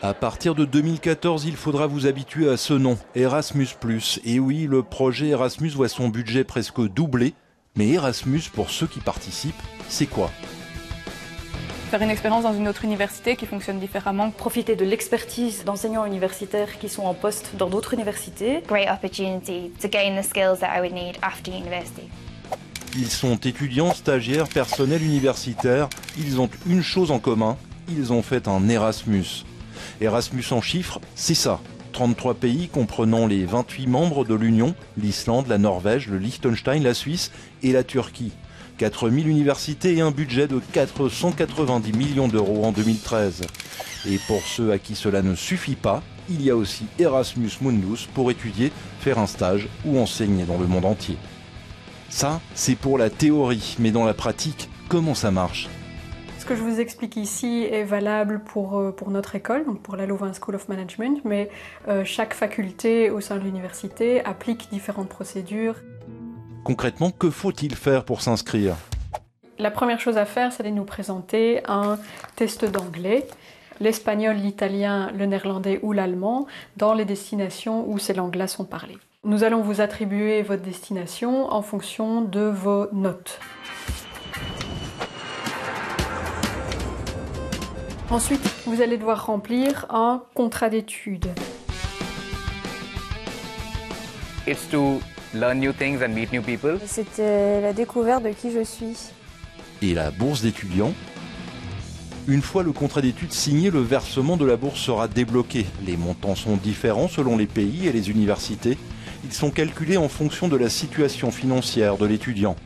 À partir de 2014, il faudra vous habituer à ce nom, Erasmus+. Et oui, le projet Erasmus voit son budget presque doubler. Mais Erasmus, pour ceux qui participent, c'est quoi ? Faire une expérience dans une autre université qui fonctionne différemment. Profiter de l'expertise d'enseignants universitaires qui sont en poste dans d'autres universités. Great opportunity to gain the skills that I would need after university. Ils sont étudiants, stagiaires, personnels universitaires. Ils ont une chose en commun, ils ont fait un Erasmus. Erasmus en chiffres, c'est ça. 33 pays comprenant les 28 membres de l'Union, l'Islande, la Norvège, le Liechtenstein, la Suisse et la Turquie. 4000 universités et un budget de 490 millions d'euros en 2013. Et pour ceux à qui cela ne suffit pas, il y a aussi Erasmus Mundus pour étudier, faire un stage ou enseigner dans le monde entier. Ça, c'est pour la théorie, mais dans la pratique, comment ça marche ? Ce que je vous explique ici est valable pour notre école, donc pour la Louvain School of Management, mais chaque faculté au sein de l'université applique différentes procédures. Concrètement, que faut-il faire pour s'inscrire ? La première chose à faire, c'est de nous présenter un test d'anglais, l'espagnol, l'italien, le néerlandais ou l'allemand, dans les destinations où ces langues-là sont parlées. Nous allons vous attribuer votre destination en fonction de vos notes. Ensuite, vous allez devoir remplir un contrat d'études. It's to learn new things and meet new people. C'était la découverte de qui je suis. Et la bourse d'étudiant ? Une fois le contrat d'études signé, le versement de la bourse sera débloqué. Les montants sont différents selon les pays et les universités. Ils sont calculés en fonction de la situation financière de l'étudiant.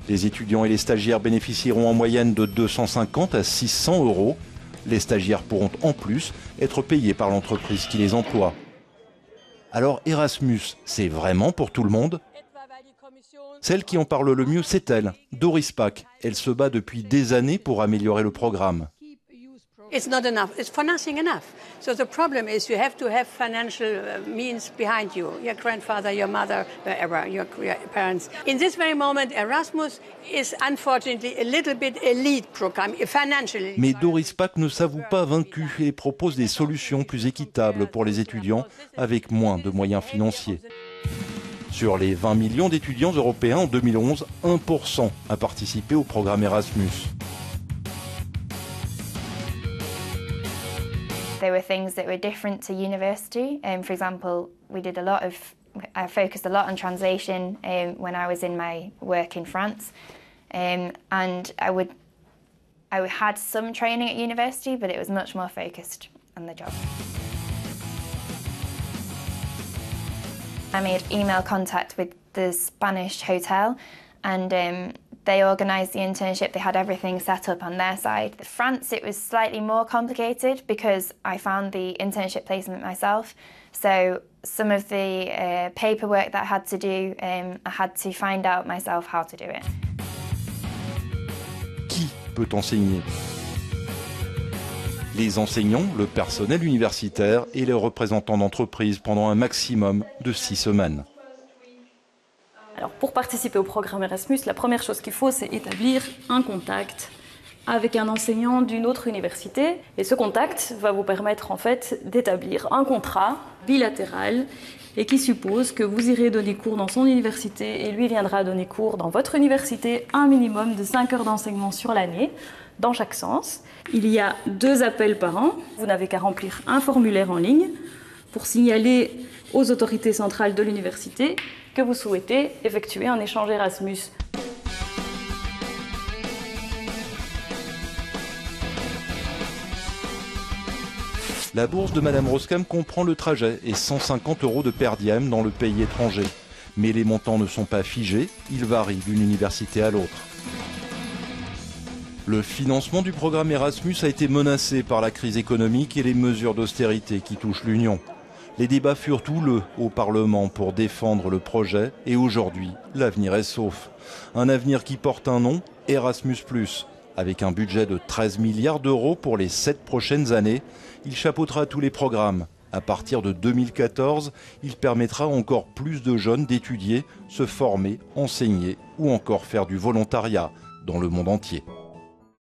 Les étudiants et les stagiaires bénéficieront en moyenne de 250 à 600 euros. Les stagiaires pourront en plus être payés par l'entreprise qui les emploie. Alors Erasmus, c'est vraiment pour tout le monde ? Celle qui en parle le mieux, c'est elle, Doris Pack. Elle se bat depuis des années pour améliorer le programme. It's not enough. It's financing enough. So the problem is you have to have financial means behind you. Your grandfather, your mother, wherever, your parents. In this very moment, Erasmus is unfortunately a little bit elite program financially. Mais Doris Pack ne s'avoue pas vaincue et propose des solutions plus équitables pour les étudiants avec moins de moyens financiers. Sur les 20 millions d'étudiants européens en 2011, 1% a participé au programme Erasmus. There were things that were different to university. For example, I focused a lot on translation when I was in my work in France. And I had some training at university, but it was much more focused on the job. I made email contact with the Spanish hotel and they organised the internship. They had everything set up on their side. France, it was slightly more complicated because I found the internship placement myself. So some of the paperwork that I had to do, I had to find out myself how to do it. Qui peut enseigner ? Les enseignants, le personnel universitaire et les représentants d'entreprise pendant un maximum de 6 semaines. Alors pour participer au programme Erasmus, la première chose qu'il faut, c'est établir un contact avec un enseignant d'une autre université. Et ce contact va vous permettre en fait d'établir un contrat bilatéral et qui suppose que vous irez donner cours dans son université et lui viendra donner cours dans votre université un minimum de 5 heures d'enseignement sur l'année, dans chaque sens. Il y a 2 appels par an. Vous n'avez qu'à remplir un formulaire en ligne pour signaler aux autorités centrales de l'université que vous souhaitez effectuer un échange Erasmus. La bourse de Madame Roskam comprend le trajet et 150 euros de per diem dans le pays étranger. Mais les montants ne sont pas figés, ils varient d'une université à l'autre. Le financement du programme Erasmus a été menacé par la crise économique et les mesures d'austérité qui touchent l'Union. Les débats furent houleux au Parlement pour défendre le projet et aujourd'hui, l'avenir est sauf. Un avenir qui porte un nom, Erasmus+. Avec un budget de 13 milliards d'euros pour les 7 prochaines années, il chapeautera tous les programmes. À partir de 2014, il permettra à encore plus de jeunes d'étudier, se former, enseigner ou encore faire du volontariat dans le monde entier.